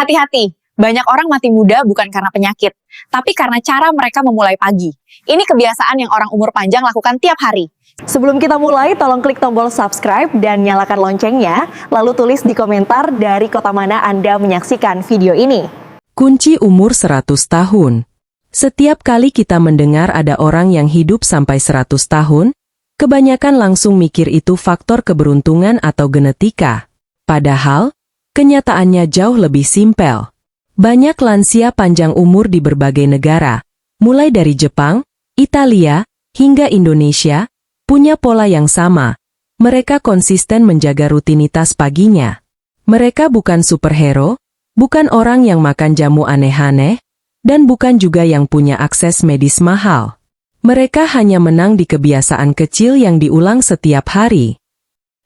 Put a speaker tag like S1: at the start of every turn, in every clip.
S1: Hati-hati, banyak orang mati muda bukan karena penyakit, tapi karena cara mereka memulai pagi. Ini kebiasaan yang orang umur panjang lakukan tiap hari.
S2: Sebelum kita mulai, tolong klik tombol subscribe dan nyalakan loncengnya, lalu tulis di komentar dari kota mana Anda menyaksikan video ini.
S3: Kunci umur 100 tahun. Setiap kali kita mendengar ada orang yang hidup sampai 100 tahun, kebanyakan langsung mikir itu faktor keberuntungan atau genetika. Padahal, kenyataannya jauh lebih simpel. Banyak lansia panjang umur di berbagai negara, mulai dari Jepang, Italia, hingga Indonesia, punya pola yang sama. Mereka konsisten menjaga rutinitas paginya. Mereka bukan superhero, bukan orang yang makan jamu aneh-aneh, dan bukan juga yang punya akses medis mahal. Mereka hanya menang di kebiasaan kecil yang diulang setiap hari.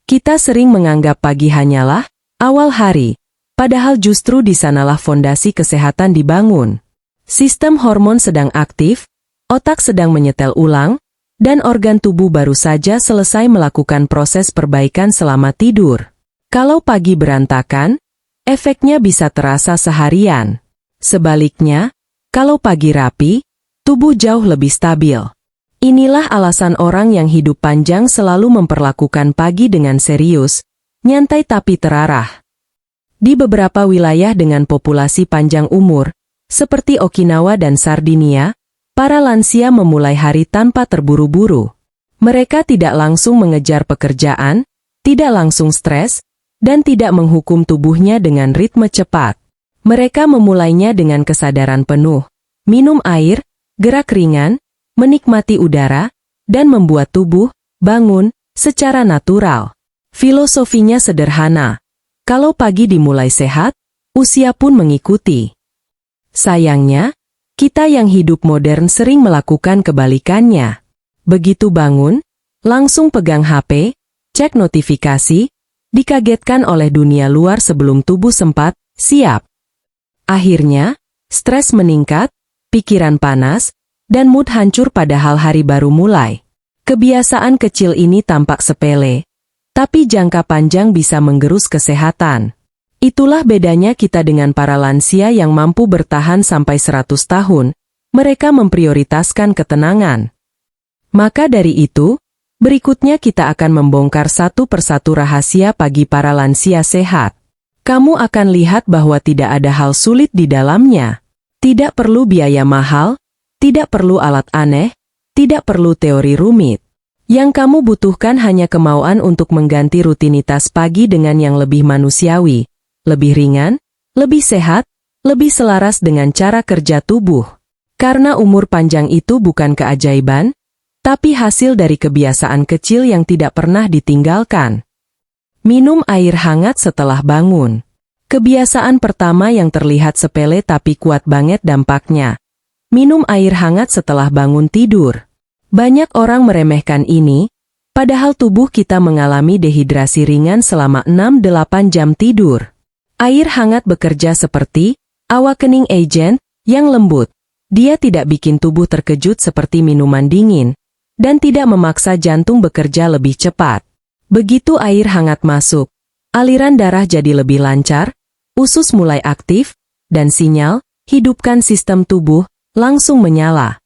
S3: Kita sering menganggap pagi hanyalah awal hari, padahal justru di sanalah fondasi kesehatan dibangun. Sistem hormon sedang aktif, otak sedang menyetel ulang, dan organ tubuh baru saja selesai melakukan proses perbaikan selama tidur. Kalau pagi berantakan, efeknya bisa terasa seharian. Sebaliknya, kalau pagi rapi, tubuh jauh lebih stabil. Inilah alasan orang yang hidup panjang selalu memperlakukan pagi dengan serius, nyantai tapi terarah. Di beberapa wilayah dengan populasi panjang umur, seperti Okinawa dan Sardinia, para lansia memulai hari tanpa terburu-buru. Mereka tidak langsung mengejar pekerjaan, tidak langsung stres, dan tidak menghukum tubuhnya dengan ritme cepat. Mereka memulainya dengan kesadaran penuh, minum air, gerak ringan, menikmati udara, dan membuat tubuh bangun secara natural. Filosofinya sederhana. Kalau pagi dimulai sehat, usia pun mengikuti. Sayangnya, kita yang hidup modern sering melakukan kebalikannya. Begitu bangun, langsung pegang HP, cek notifikasi, dikagetkan oleh dunia luar sebelum tubuh sempat siap. Akhirnya, stres meningkat, pikiran panas, dan mood hancur padahal hari baru mulai. Kebiasaan kecil ini tampak sepele, tapi jangka panjang bisa menggerus kesehatan. Itulah bedanya kita dengan para lansia yang mampu bertahan sampai 100 tahun, mereka memprioritaskan ketenangan. Maka dari itu, berikutnya kita akan membongkar satu persatu rahasia pagi para lansia sehat. Kamu akan lihat bahwa tidak ada hal sulit di dalamnya. Tidak perlu biaya mahal, tidak perlu alat aneh, tidak perlu teori rumit. Yang kamu butuhkan hanya kemauan untuk mengganti rutinitas pagi dengan yang lebih manusiawi, lebih ringan, lebih sehat, lebih selaras dengan cara kerja tubuh. Karena umur panjang itu bukan keajaiban, tapi hasil dari kebiasaan kecil yang tidak pernah ditinggalkan. Minum air hangat setelah bangun. Kebiasaan pertama yang terlihat sepele tapi kuat banget dampaknya. Minum air hangat setelah bangun tidur. Banyak orang meremehkan ini, padahal tubuh kita mengalami dehidrasi ringan selama 6-8 jam tidur. Air hangat bekerja seperti awakening agent yang lembut. Dia tidak bikin tubuh terkejut seperti minuman dingin, dan tidak memaksa jantung bekerja lebih cepat. Begitu air hangat masuk, aliran darah jadi lebih lancar, usus mulai aktif, dan sinyal hidupkan sistem tubuh langsung menyala.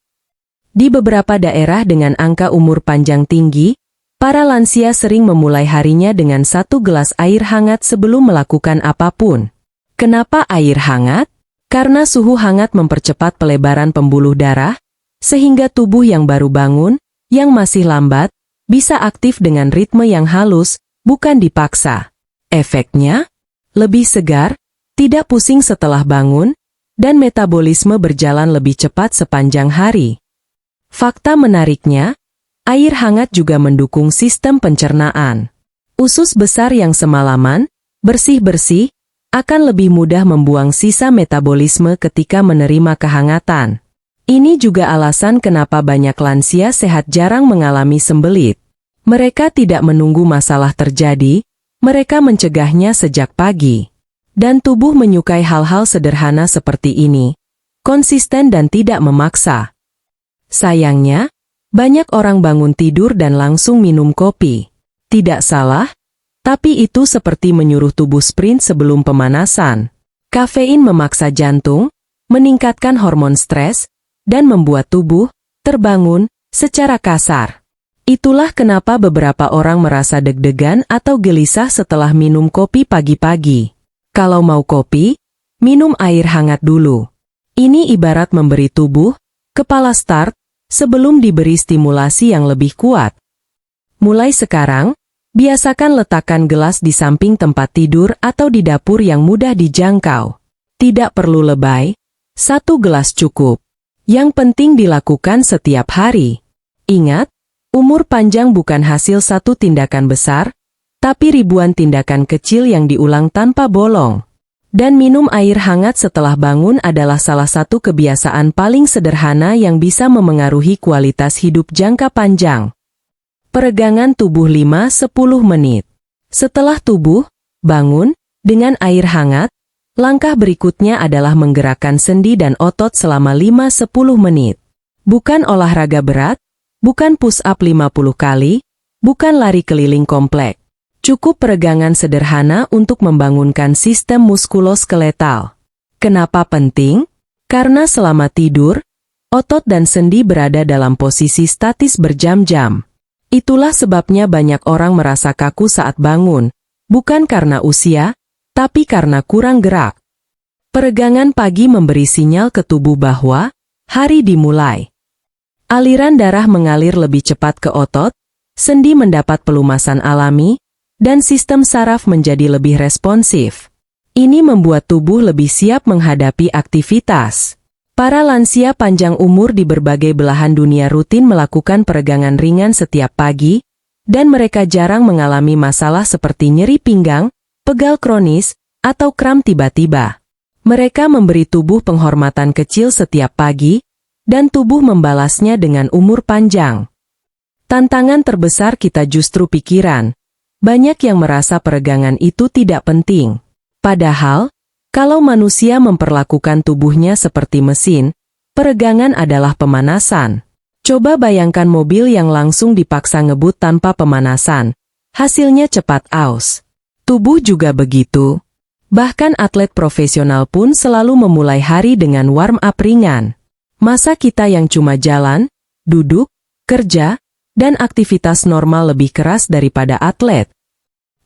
S3: Di beberapa daerah dengan angka umur panjang tinggi, para lansia sering memulai harinya dengan 1 gelas air hangat sebelum melakukan apapun. Kenapa air hangat? Karena suhu hangat mempercepat pelebaran pembuluh darah, sehingga tubuh yang baru bangun, yang masih lambat, bisa aktif dengan ritme yang halus, bukan dipaksa. Efeknya, lebih segar, tidak pusing setelah bangun, dan metabolisme berjalan lebih cepat sepanjang hari. Fakta menariknya, air hangat juga mendukung sistem pencernaan. Usus besar yang semalaman bersih-bersih akan lebih mudah membuang sisa metabolisme ketika menerima kehangatan. Ini juga alasan kenapa banyak lansia sehat jarang mengalami sembelit. Mereka tidak menunggu masalah terjadi, mereka mencegahnya sejak pagi. Dan tubuh menyukai hal-hal sederhana seperti ini, konsisten dan tidak memaksa. Sayangnya, banyak orang bangun tidur dan langsung minum kopi. Tidak salah, tapi itu seperti menyuruh tubuh sprint sebelum pemanasan. Kafein memaksa jantung, meningkatkan hormon stres, dan membuat tubuh terbangun secara kasar. Itulah kenapa beberapa orang merasa deg-degan atau gelisah setelah minum kopi pagi-pagi. Kalau mau kopi, minum air hangat dulu. Ini ibarat memberi tubuh kepala start sebelum diberi stimulasi yang lebih kuat. Mulai sekarang, biasakan letakkan gelas di samping tempat tidur atau di dapur yang mudah dijangkau. Tidak perlu lebay, 1 gelas cukup. Yang penting dilakukan setiap hari. Ingat, umur panjang bukan hasil satu tindakan besar, tapi ribuan tindakan kecil yang diulang tanpa bolong. Dan minum air hangat setelah bangun adalah salah satu kebiasaan paling sederhana yang bisa memengaruhi kualitas hidup jangka panjang. Peregangan tubuh 5-10 menit. Setelah tubuh bangun dengan air hangat, langkah berikutnya adalah menggerakkan sendi dan otot selama 5-10 menit. Bukan olahraga berat, bukan push up 50 kali, bukan lari keliling komplek. Cukup peregangan sederhana untuk membangunkan sistem muskuloskeletal. Kenapa penting? Karena selama tidur, otot dan sendi berada dalam posisi statis berjam-jam. Itulah sebabnya banyak orang merasa kaku saat bangun, bukan karena usia, tapi karena kurang gerak. Peregangan pagi memberi sinyal ke tubuh bahwa hari dimulai. Aliran darah mengalir lebih cepat ke otot, sendi mendapat pelumasan alami, dan sistem saraf menjadi lebih responsif. Ini membuat tubuh lebih siap menghadapi aktivitas. Para lansia panjang umur di berbagai belahan dunia rutin melakukan peregangan ringan setiap pagi, dan mereka jarang mengalami masalah seperti nyeri pinggang, pegal kronis, atau kram tiba-tiba. Mereka memberi tubuh penghormatan kecil setiap pagi, dan tubuh membalasnya dengan umur panjang. Tantangan terbesar kita justru pikiran. Banyak yang merasa peregangan itu tidak penting. Padahal, kalau manusia memperlakukan tubuhnya seperti mesin, peregangan adalah pemanasan. Coba bayangkan mobil yang langsung dipaksa ngebut tanpa pemanasan. Hasilnya cepat aus. Tubuh juga begitu. Bahkan atlet profesional pun selalu memulai hari dengan warm-up ringan. Masa kita yang cuma jalan, duduk, kerja, dan aktivitas normal lebih keras daripada atlet.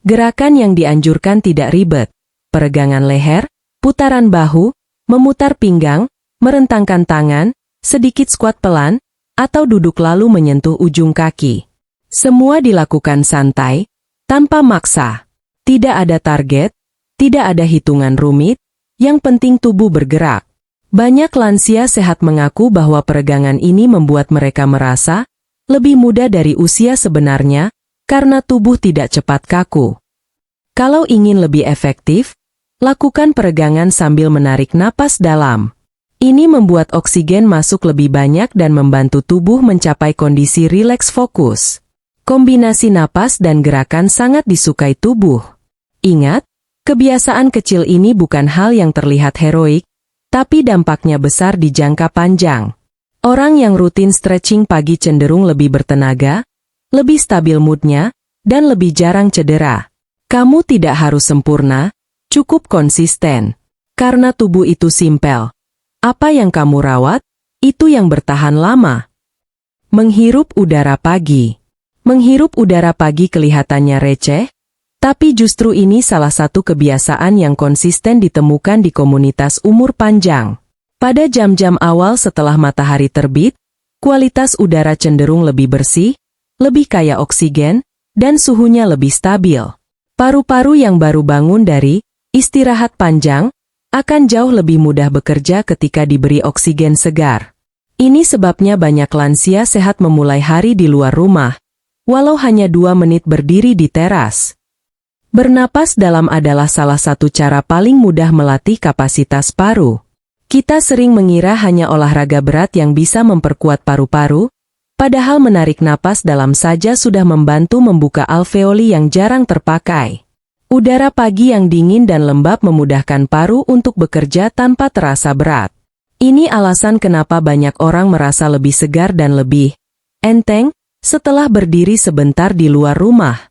S3: Gerakan yang dianjurkan tidak ribet. Peregangan leher, putaran bahu, memutar pinggang, merentangkan tangan, sedikit squat pelan, atau duduk lalu menyentuh ujung kaki. Semua dilakukan santai, tanpa maksa. Tidak ada target, tidak ada hitungan rumit, yang penting tubuh bergerak. Banyak lansia sehat mengaku bahwa peregangan ini membuat mereka merasa lebih muda dari usia sebenarnya, karena tubuh tidak cepat kaku. Kalau ingin lebih efektif, lakukan peregangan sambil menarik napas dalam. Ini membuat oksigen masuk lebih banyak dan membantu tubuh mencapai kondisi rileks fokus. Kombinasi napas dan gerakan sangat disukai tubuh. Ingat, kebiasaan kecil ini bukan hal yang terlihat heroik, tapi dampaknya besar di jangka panjang. Orang yang rutin stretching pagi cenderung lebih bertenaga, lebih stabil moodnya, dan lebih jarang cedera. Kamu tidak harus sempurna, cukup konsisten. Karena tubuh itu simpel. Apa yang kamu rawat, itu yang bertahan lama. Menghirup udara pagi. Menghirup udara pagi kelihatannya receh, tapi justru ini salah satu kebiasaan yang konsisten ditemukan di komunitas umur panjang. Pada jam-jam awal setelah matahari terbit, kualitas udara cenderung lebih bersih, lebih kaya oksigen, dan suhunya lebih stabil. Paru-paru yang baru bangun dari istirahat panjang akan jauh lebih mudah bekerja ketika diberi oksigen segar. Ini sebabnya banyak lansia sehat memulai hari di luar rumah, walau hanya 2 menit berdiri di teras. Bernapas dalam adalah salah satu cara paling mudah melatih kapasitas paru. Kita sering mengira hanya olahraga berat yang bisa memperkuat paru-paru, padahal menarik napas dalam saja sudah membantu membuka alveoli yang jarang terpakai. Udara pagi yang dingin dan lembab memudahkan paru untuk bekerja tanpa terasa berat. Ini alasan kenapa banyak orang merasa lebih segar dan lebih enteng setelah berdiri sebentar di luar rumah.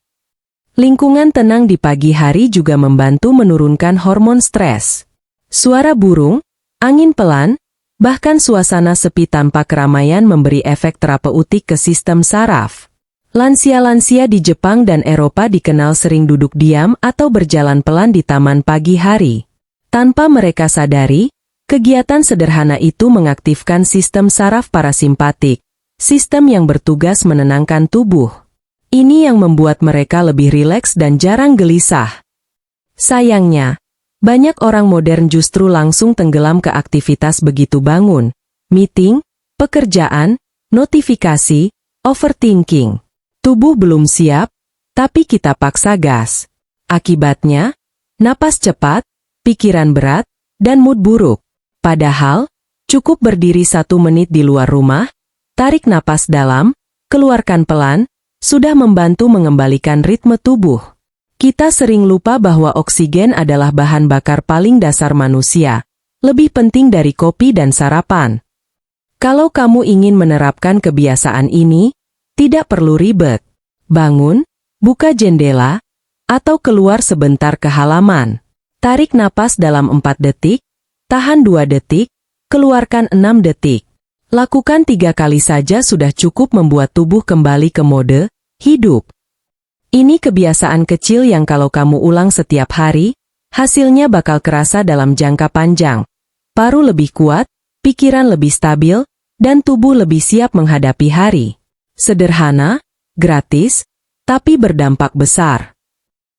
S3: Lingkungan tenang di pagi hari juga membantu menurunkan hormon stres. Suara burung, angin pelan, bahkan suasana sepi tanpa keramaian memberi efek terapeutik ke sistem saraf. Lansia-lansia di Jepang dan Eropa dikenal sering duduk diam atau berjalan pelan di taman pagi hari. Tanpa mereka sadari, kegiatan sederhana itu mengaktifkan sistem saraf parasimpatik, sistem yang bertugas menenangkan tubuh. Ini yang membuat mereka lebih rileks dan jarang gelisah. Sayangnya, banyak orang modern justru langsung tenggelam ke aktivitas begitu bangun, meeting, pekerjaan, notifikasi, overthinking. Tubuh belum siap, tapi kita paksa gas. Akibatnya, napas cepat, pikiran berat, dan mood buruk. Padahal, cukup berdiri 1 menit di luar rumah, tarik napas dalam, keluarkan pelan, sudah membantu mengembalikan ritme tubuh. Kita sering lupa bahwa oksigen adalah bahan bakar paling dasar manusia, lebih penting dari kopi dan sarapan. Kalau kamu ingin menerapkan kebiasaan ini, tidak perlu ribet. Bangun, buka jendela, atau keluar sebentar ke halaman. Tarik napas dalam 4 detik, tahan 2 detik, keluarkan 6 detik. Lakukan 3 kali saja sudah cukup membuat tubuh kembali ke mode hidup. Ini kebiasaan kecil yang kalau kamu ulang setiap hari, hasilnya bakal kerasa dalam jangka panjang. Paru lebih kuat, pikiran lebih stabil, dan tubuh lebih siap menghadapi hari. Sederhana, gratis, tapi berdampak besar.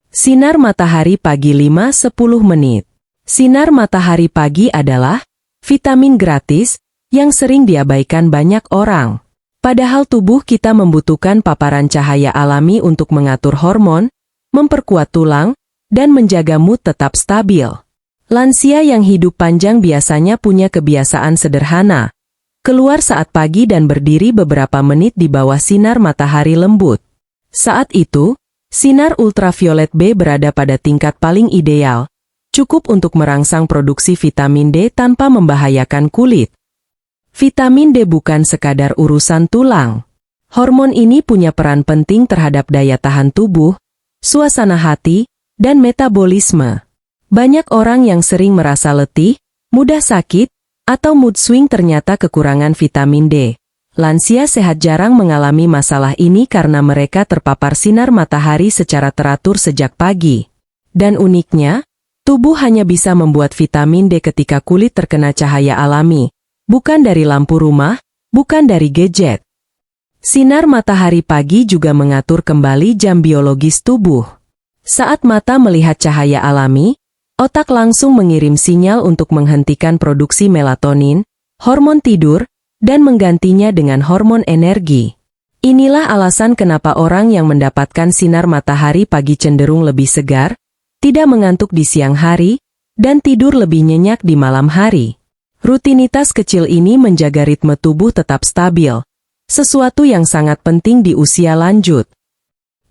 S3: Sinar matahari pagi 5-10 menit. Sinar matahari pagi adalah vitamin gratis yang sering diabaikan banyak orang. Padahal tubuh kita membutuhkan paparan cahaya alami untuk mengatur hormon, memperkuat tulang, dan menjaga mood tetap stabil. Lansia yang hidup panjang biasanya punya kebiasaan sederhana. Keluar saat pagi dan berdiri beberapa menit di bawah sinar matahari lembut. Saat itu, sinar ultraviolet B berada pada tingkat paling ideal, cukup untuk merangsang produksi vitamin D tanpa membahayakan kulit. Vitamin D bukan sekadar urusan tulang. Hormon ini punya peran penting terhadap daya tahan tubuh, suasana hati, dan metabolisme. Banyak orang yang sering merasa letih, mudah sakit, atau mood swing ternyata kekurangan vitamin D. Lansia sehat jarang mengalami masalah ini karena mereka terpapar sinar matahari secara teratur sejak pagi. Dan uniknya, tubuh hanya bisa membuat vitamin D ketika kulit terkena cahaya alami, bukan dari lampu rumah, bukan dari gadget. Sinar matahari pagi juga mengatur kembali jam biologis tubuh. Saat mata melihat cahaya alami, otak langsung mengirim sinyal untuk menghentikan produksi melatonin, hormon tidur, dan menggantinya dengan hormon energi. Inilah alasan kenapa orang yang mendapatkan sinar matahari pagi cenderung lebih segar, tidak mengantuk di siang hari, dan tidur lebih nyenyak di malam hari. Rutinitas kecil ini menjaga ritme tubuh tetap stabil, sesuatu yang sangat penting di usia lanjut.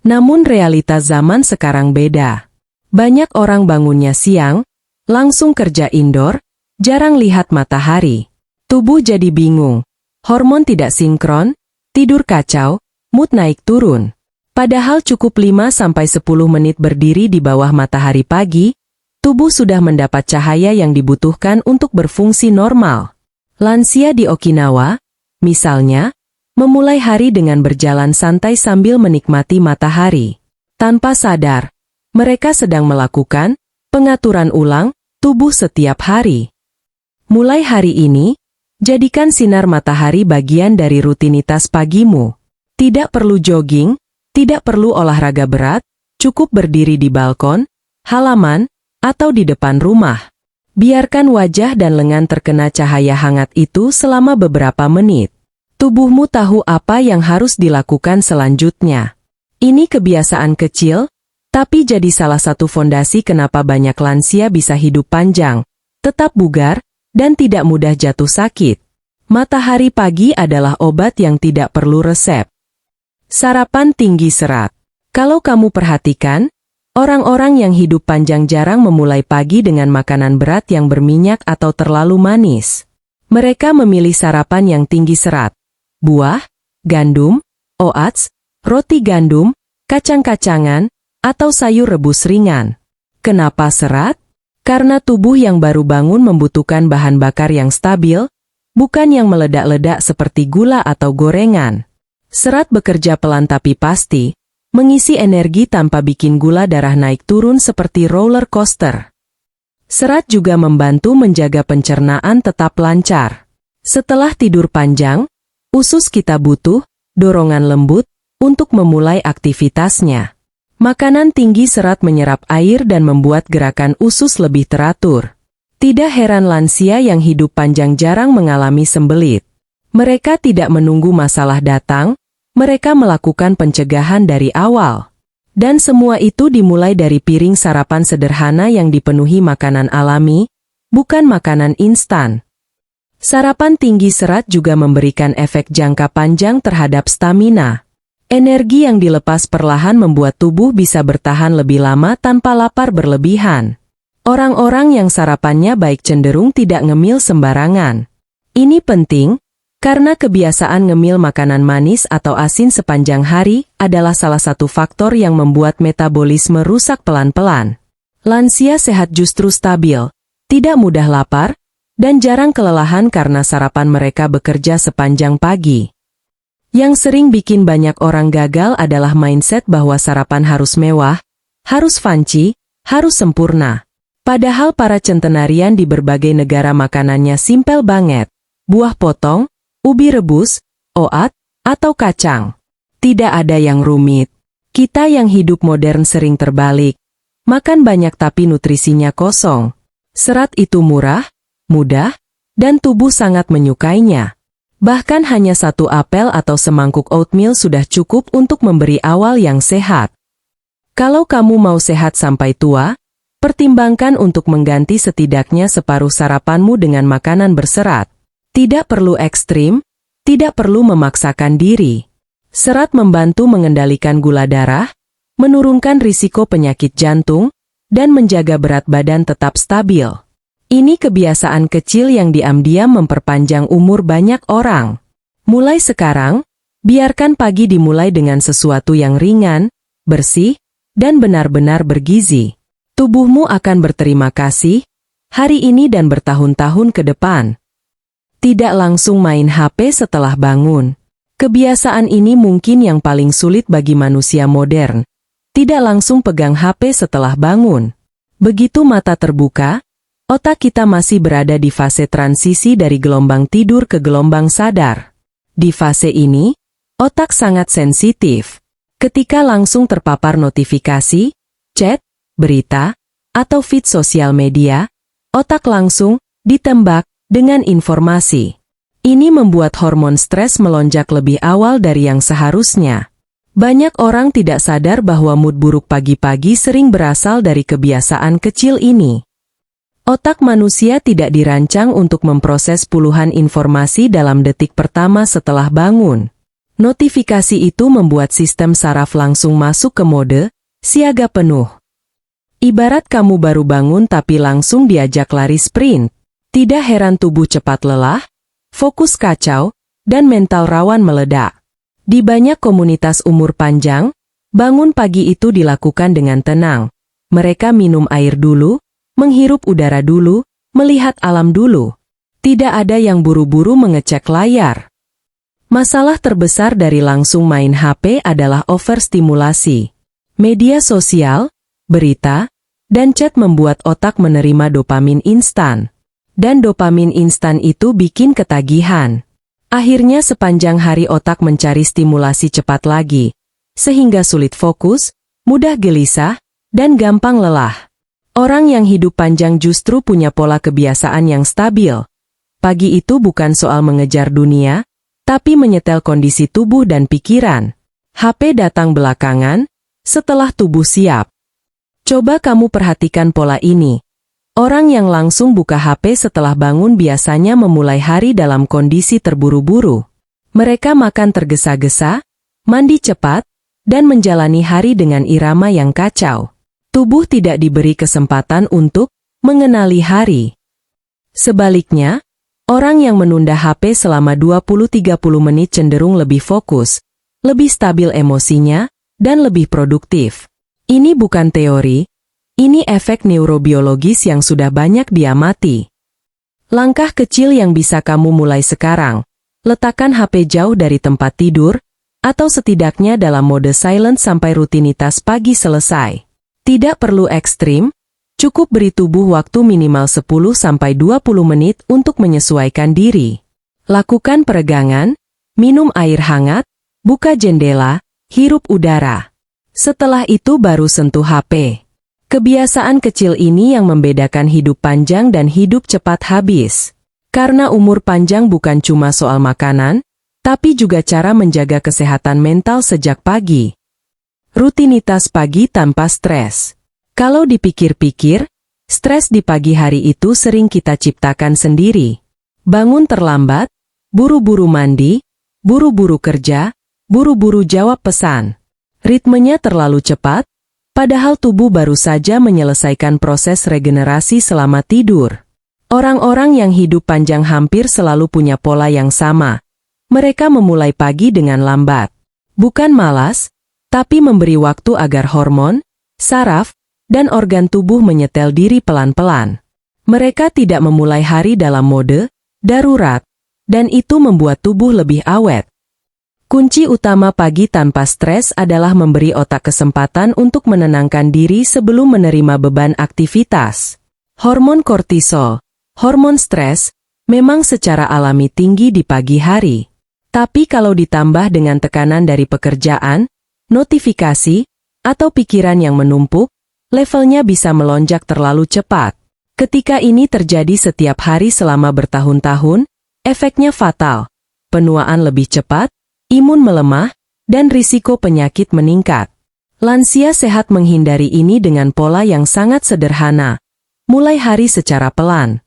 S3: Namun realitas zaman sekarang beda. Banyak orang bangunnya siang, langsung kerja indoor, jarang lihat matahari. Tubuh jadi bingung, hormon tidak sinkron, tidur kacau, mood naik turun. Padahal cukup 5-10 menit berdiri di bawah matahari pagi, tubuh sudah mendapat cahaya yang dibutuhkan untuk berfungsi normal. Lansia di Okinawa, misalnya, memulai hari dengan berjalan santai sambil menikmati matahari. Tanpa sadar, mereka sedang melakukan pengaturan ulang tubuh setiap hari. Mulai hari ini, jadikan sinar matahari bagian dari rutinitas pagimu. Tidak perlu jogging, tidak perlu olahraga berat, cukup berdiri di balkon, halaman, atau di depan rumah. Biarkan wajah dan lengan terkena cahaya hangat itu selama beberapa menit. Tubuhmu tahu apa yang harus dilakukan selanjutnya. Ini kebiasaan kecil, tapi jadi salah satu fondasi kenapa banyak lansia bisa hidup panjang, tetap bugar, dan tidak mudah jatuh sakit. Matahari pagi adalah obat yang tidak perlu resep. Sarapan tinggi serat. Kalau kamu perhatikan, orang-orang yang hidup panjang jarang memulai pagi dengan makanan berat yang berminyak atau terlalu manis. Mereka memilih sarapan yang tinggi serat. Buah, gandum, oats, roti gandum, kacang-kacangan, atau sayur rebus ringan. Kenapa serat? Karena tubuh yang baru bangun membutuhkan bahan bakar yang stabil, bukan yang meledak-ledak seperti gula atau gorengan. Serat bekerja pelan tapi pasti, mengisi energi tanpa bikin gula darah naik turun seperti roller coaster. Serat juga membantu menjaga pencernaan tetap lancar. Setelah tidur panjang, usus kita butuh dorongan lembut untuk memulai aktivitasnya. Makanan tinggi serat menyerap air dan membuat gerakan usus lebih teratur. Tidak heran lansia yang hidup panjang jarang mengalami sembelit. Mereka tidak menunggu masalah datang, mereka melakukan pencegahan dari awal. Dan semua itu dimulai dari piring sarapan sederhana yang dipenuhi makanan alami, bukan makanan instan. Sarapan tinggi serat juga memberikan efek jangka panjang terhadap stamina. Energi yang dilepas perlahan membuat tubuh bisa bertahan lebih lama tanpa lapar berlebihan. Orang-orang yang sarapannya baik cenderung tidak ngemil sembarangan. Ini penting, karena kebiasaan ngemil makanan manis atau asin sepanjang hari adalah salah satu faktor yang membuat metabolisme rusak pelan-pelan. Lansia sehat justru stabil, tidak mudah lapar, dan jarang kelelahan karena sarapan mereka bekerja sepanjang pagi. Yang sering bikin banyak orang gagal adalah mindset bahwa sarapan harus mewah, harus fancy, harus sempurna. Padahal para centenarian di berbagai negara makanannya simpel banget. Buah potong, ubi rebus, oat, atau kacang. Tidak ada yang rumit. Kita yang hidup modern sering terbalik. Makan banyak tapi nutrisinya kosong. Serat itu murah, mudah, dan tubuh sangat menyukainya. Bahkan hanya satu apel atau semangkuk oatmeal sudah cukup untuk memberi awal yang sehat. Kalau kamu mau sehat sampai tua, pertimbangkan untuk mengganti setidaknya separuh sarapanmu dengan makanan berserat. Tidak perlu ekstrim, tidak perlu memaksakan diri. Serat membantu mengendalikan gula darah, menurunkan risiko penyakit jantung, dan menjaga berat badan tetap stabil. Ini kebiasaan kecil yang diam-diam memperpanjang umur banyak orang. Mulai sekarang, biarkan pagi dimulai dengan sesuatu yang ringan, bersih, dan benar-benar bergizi. Tubuhmu akan berterima kasih hari ini dan bertahun-tahun ke depan. Tidak langsung main HP setelah bangun. Kebiasaan ini mungkin yang paling sulit bagi manusia modern. Tidak langsung pegang HP setelah bangun. Begitu mata terbuka, otak kita masih berada di fase transisi dari gelombang tidur ke gelombang sadar. Di fase ini, otak sangat sensitif. Ketika langsung terpapar notifikasi, chat, berita, atau feed sosial media, otak langsung ditembak dengan informasi. Ini membuat hormon stres melonjak lebih awal dari yang seharusnya. Banyak orang tidak sadar bahwa mood buruk pagi-pagi sering berasal dari kebiasaan kecil ini. Otak manusia tidak dirancang untuk memproses puluhan informasi dalam detik pertama setelah bangun. Notifikasi itu membuat sistem saraf langsung masuk ke mode siaga penuh. Ibarat kamu baru bangun tapi langsung diajak lari sprint. Tidak heran tubuh cepat lelah, fokus kacau, dan mental rawan meledak. Di banyak komunitas umur panjang, bangun pagi itu dilakukan dengan tenang. Mereka minum air dulu, menghirup udara dulu, melihat alam dulu. Tidak ada yang buru-buru mengecek layar. Masalah terbesar dari langsung main HP adalah overstimulasi. Media sosial, berita, dan chat membuat otak menerima dopamin instan. Dan dopamin instan itu bikin ketagihan. Akhirnya sepanjang hari otak mencari stimulasi cepat lagi, sehingga sulit fokus, mudah gelisah, dan gampang lelah. Orang yang hidup panjang justru punya pola kebiasaan yang stabil. Pagi itu bukan soal mengejar dunia, tapi menyetel kondisi tubuh dan pikiran. HP datang belakangan, setelah tubuh siap. Coba kamu perhatikan pola ini. Orang yang langsung buka HP setelah bangun biasanya memulai hari dalam kondisi terburu-buru. Mereka makan tergesa-gesa, mandi cepat, dan menjalani hari dengan irama yang kacau. Tubuh tidak diberi kesempatan untuk mengenali hari. Sebaliknya, orang yang menunda HP selama 20-30 menit cenderung lebih fokus, lebih stabil emosinya, dan lebih produktif. Ini bukan teori, Ini efek neurobiologis yang sudah banyak diamati. Langkah kecil yang bisa kamu mulai sekarang. Letakkan HP jauh dari tempat tidur, atau setidaknya dalam mode silent sampai rutinitas pagi selesai. Tidak perlu ekstrim, cukup beri tubuh waktu minimal 10-20 menit untuk menyesuaikan diri. Lakukan peregangan, minum air hangat, buka jendela, hirup udara. Setelah itu baru sentuh HP. Kebiasaan kecil ini yang membedakan hidup panjang dan hidup cepat habis. Karena umur panjang bukan cuma soal makanan, tapi juga cara menjaga kesehatan mental sejak pagi. Rutinitas pagi tanpa stres. Kalau dipikir-pikir, stres di pagi hari itu sering kita ciptakan sendiri. Bangun terlambat, buru-buru mandi, buru-buru kerja, buru-buru jawab pesan. Ritmenya terlalu cepat, padahal tubuh baru saja menyelesaikan proses regenerasi selama tidur. Orang-orang yang hidup panjang hampir selalu punya pola yang sama. Mereka memulai pagi dengan lambat. Bukan malas, tapi memberi waktu agar hormon, saraf, dan organ tubuh menyetel diri pelan-pelan. Mereka tidak memulai hari dalam mode darurat, dan itu membuat tubuh lebih awet. Kunci utama pagi tanpa stres adalah memberi otak kesempatan untuk menenangkan diri sebelum menerima beban aktivitas. Hormon kortisol, hormon stres, memang secara alami tinggi di pagi hari. Tapi kalau ditambah dengan tekanan dari pekerjaan, notifikasi, atau pikiran yang menumpuk, levelnya bisa melonjak terlalu cepat. Ketika ini terjadi setiap hari selama bertahun-tahun, efeknya fatal. Penuaan lebih cepat, imun melemah, dan risiko penyakit meningkat. Lansia sehat menghindari ini dengan pola yang sangat sederhana. Mulai hari secara pelan.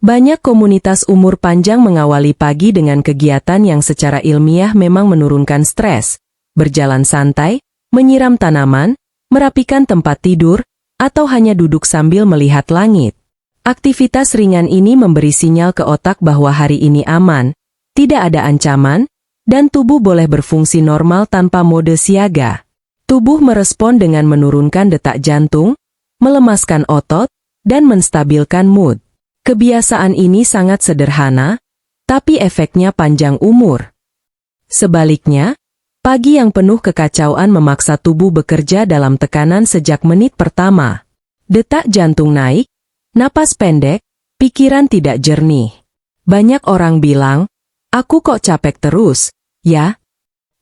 S3: Banyak komunitas umur panjang mengawali pagi dengan kegiatan yang secara ilmiah memang menurunkan stres. Berjalan santai, menyiram tanaman, merapikan tempat tidur, atau hanya duduk sambil melihat langit. Aktivitas ringan ini memberi sinyal ke otak bahwa hari ini aman, tidak ada ancaman, dan tubuh boleh berfungsi normal tanpa mode siaga. Tubuh merespon dengan menurunkan detak jantung, melemaskan otot, dan menstabilkan mood. Kebiasaan ini sangat sederhana, tapi efeknya panjang umur. Sebaliknya, pagi yang penuh kekacauan memaksa tubuh bekerja dalam tekanan sejak menit pertama. Detak jantung naik, napas pendek, pikiran tidak jernih. Banyak orang bilang, "Aku kok capek terus, ya?"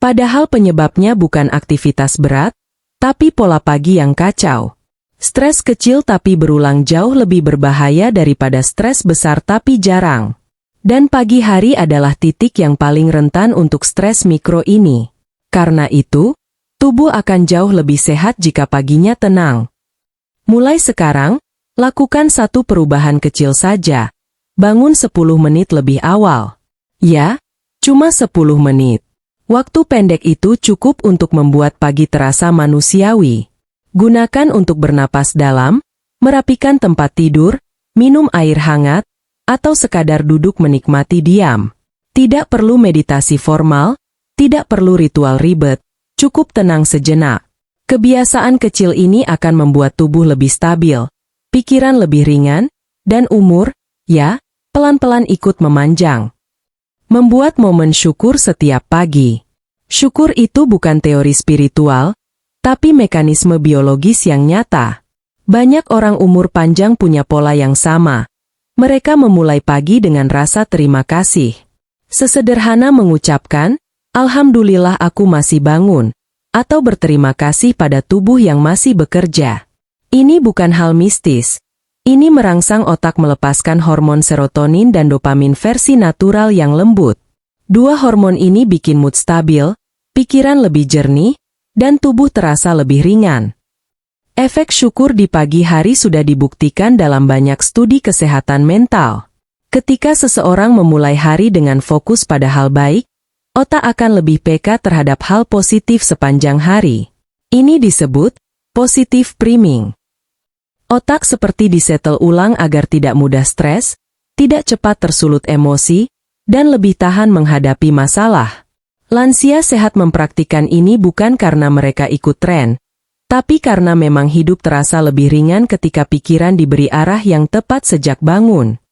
S3: Padahal penyebabnya bukan aktivitas berat, tapi pola pagi yang kacau. Stres kecil tapi berulang jauh lebih berbahaya daripada stres besar tapi jarang. Dan pagi hari adalah titik yang paling rentan untuk stres mikro ini. Karena itu, tubuh akan jauh lebih sehat jika paginya tenang. Mulai sekarang, lakukan satu perubahan kecil saja. Bangun 10 menit lebih awal. Ya, cuma 10 menit. Waktu pendek itu cukup untuk membuat pagi terasa manusiawi. Gunakan untuk bernapas dalam, merapikan tempat tidur, minum air hangat, atau sekadar duduk menikmati diam. Tidak perlu meditasi formal, tidak perlu ritual ribet, cukup tenang sejenak. Kebiasaan kecil ini akan membuat tubuh lebih stabil, pikiran lebih ringan, dan umur, ya, pelan-pelan ikut memanjang. Membuat momen syukur setiap pagi. Syukur itu bukan teori spiritual, tapi mekanisme biologis yang nyata. Banyak orang umur panjang punya pola yang sama. Mereka memulai pagi dengan rasa terima kasih. Sesederhana mengucapkan, "Alhamdulillah aku masih bangun," atau berterima kasih pada tubuh yang masih bekerja. Ini bukan hal mistis. Ini merangsang otak melepaskan hormon serotonin dan dopamin versi natural yang lembut. Dua hormon ini bikin mood stabil, pikiran lebih jernih, dan tubuh terasa lebih ringan. Efek syukur di pagi hari sudah dibuktikan dalam banyak studi kesehatan mental. Ketika seseorang memulai hari dengan fokus pada hal baik, otak akan lebih peka terhadap hal positif sepanjang hari. Ini disebut positive priming. Otak seperti disetel ulang agar tidak mudah stres, tidak cepat tersulut emosi, dan lebih tahan menghadapi masalah. Lansia sehat mempraktikkan ini bukan karena mereka ikut tren, tapi karena memang hidup terasa lebih ringan ketika pikiran diberi arah yang tepat sejak bangun.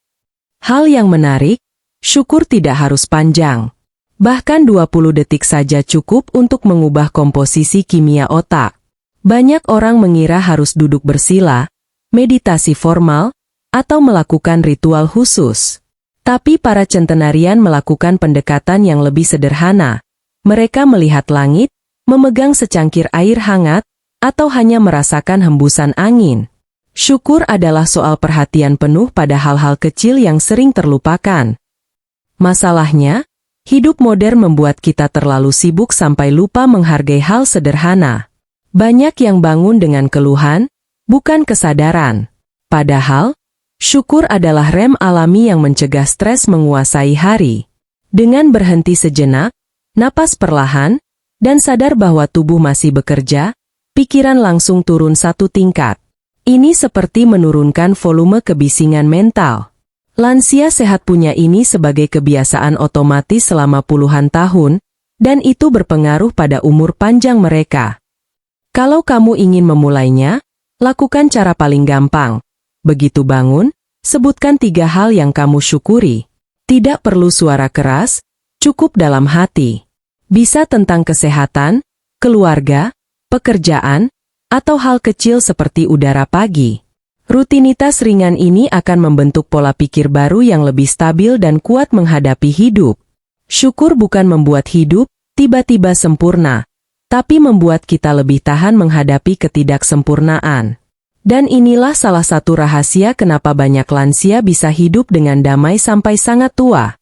S3: Hal yang menarik, syukur tidak harus panjang. Bahkan 20 detik saja cukup untuk mengubah komposisi kimia otak. Banyak orang mengira harus duduk bersila, meditasi formal, atau melakukan ritual khusus. Tapi para centenarian melakukan pendekatan yang lebih sederhana. Mereka melihat langit, memegang secangkir air hangat, atau hanya merasakan hembusan angin. Syukur adalah soal perhatian penuh pada hal-hal kecil yang sering terlupakan. Masalahnya, hidup modern membuat kita terlalu sibuk sampai lupa menghargai hal sederhana. Banyak yang bangun dengan keluhan, bukan kesadaran. Padahal, syukur adalah rem alami yang mencegah stres menguasai hari. Dengan berhenti sejenak, napas perlahan, dan sadar bahwa tubuh masih bekerja, pikiran langsung turun satu tingkat. Ini seperti menurunkan volume kebisingan mental. Lansia sehat punya ini sebagai kebiasaan otomatis selama puluhan tahun, dan itu berpengaruh pada umur panjang mereka. Kalau kamu ingin memulainya, lakukan cara paling gampang. Begitu bangun, sebutkan 3 hal yang kamu syukuri. Tidak perlu suara keras, cukup dalam hati. Bisa tentang kesehatan, keluarga, pekerjaan, atau hal kecil seperti udara pagi. Rutinitas ringan ini akan membentuk pola pikir baru yang lebih stabil dan kuat menghadapi hidup. Syukur bukan membuat hidup tiba-tiba sempurna, tapi membuat kita lebih tahan menghadapi ketidaksempurnaan. Dan inilah salah satu rahasia kenapa banyak lansia bisa hidup dengan damai sampai sangat tua.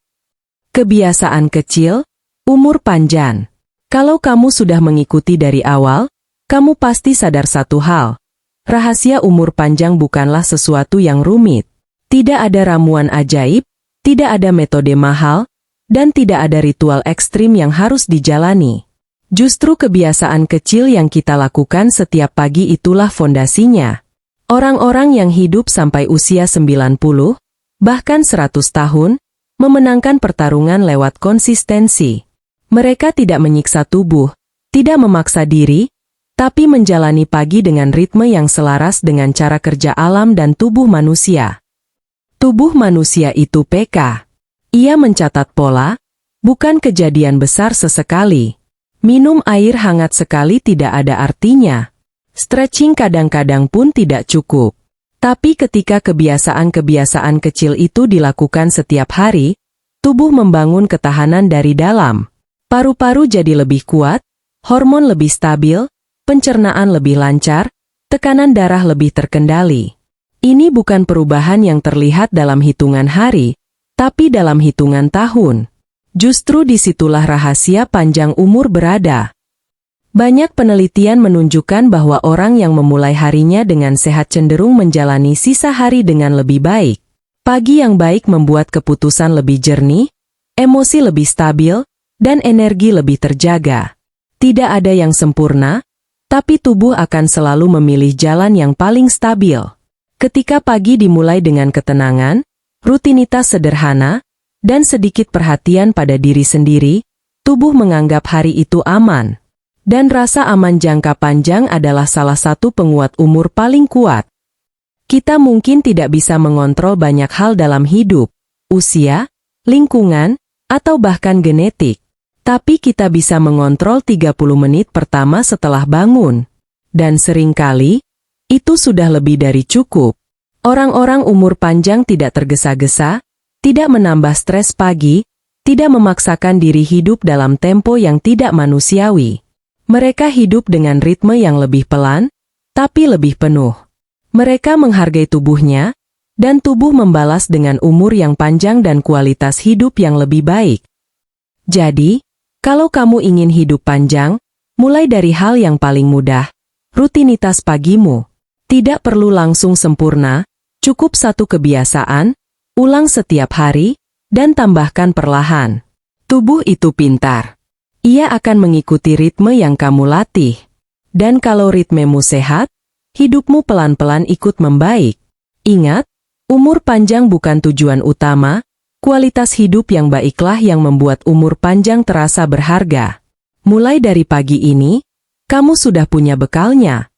S3: Kebiasaan kecil, umur panjang. Kalau kamu sudah mengikuti dari awal, kamu pasti sadar satu hal. Rahasia umur panjang bukanlah sesuatu yang rumit. Tidak ada ramuan ajaib, tidak ada metode mahal, dan tidak ada ritual ekstrim yang harus dijalani. Justru kebiasaan kecil yang kita lakukan setiap pagi itulah fondasinya. Orang-orang yang hidup sampai usia 90, bahkan 100 tahun, memenangkan pertarungan lewat konsistensi. Mereka tidak menyiksa tubuh, tidak memaksa diri, tapi menjalani pagi dengan ritme yang selaras dengan cara kerja alam dan tubuh manusia. Tubuh manusia itu peka. Ia mencatat pola, bukan kejadian besar sesekali. Minum air hangat sekali tidak ada artinya. Stretching kadang-kadang pun tidak cukup. Tapi ketika kebiasaan-kebiasaan kecil itu dilakukan setiap hari, tubuh membangun ketahanan dari dalam. Paru-paru jadi lebih kuat, hormon lebih stabil, pencernaan lebih lancar, tekanan darah lebih terkendali. Ini bukan perubahan yang terlihat dalam hitungan hari, tapi dalam hitungan tahun. Justru disitulah rahasia panjang umur berada. Banyak penelitian menunjukkan bahwa orang yang memulai harinya dengan sehat cenderung menjalani sisa hari dengan lebih baik. Pagi yang baik membuat keputusan lebih jernih, emosi lebih stabil, dan energi lebih terjaga. Tidak ada yang sempurna, tapi tubuh akan selalu memilih jalan yang paling stabil. Ketika pagi dimulai dengan ketenangan, rutinitas sederhana, dan sedikit perhatian pada diri sendiri, tubuh menganggap hari itu aman. Dan rasa aman jangka panjang adalah salah satu penguat umur paling kuat. Kita mungkin tidak bisa mengontrol banyak hal dalam hidup, usia, lingkungan, atau bahkan genetik. Tapi kita bisa mengontrol 30 menit pertama setelah bangun. Dan seringkali, itu sudah lebih dari cukup. Orang-orang umur panjang tidak tergesa-gesa, tidak menambah stres pagi, tidak memaksakan diri hidup dalam tempo yang tidak manusiawi. Mereka hidup dengan ritme yang lebih pelan, tapi lebih penuh. Mereka menghargai tubuhnya, dan tubuh membalas dengan umur yang panjang dan kualitas hidup yang lebih baik. Jadi, kalau kamu ingin hidup panjang, mulai dari hal yang paling mudah, rutinitas pagimu. Tidak perlu langsung sempurna, cukup satu kebiasaan, ulang setiap hari, dan tambahkan perlahan. Tubuh itu pintar. Ia akan mengikuti ritme yang kamu latih. Dan kalau ritmemu sehat, hidupmu pelan-pelan ikut membaik. Ingat, umur panjang bukan tujuan utama, kualitas hidup yang baiklah yang membuat umur panjang terasa berharga. Mulai dari pagi ini, kamu sudah punya bekalnya.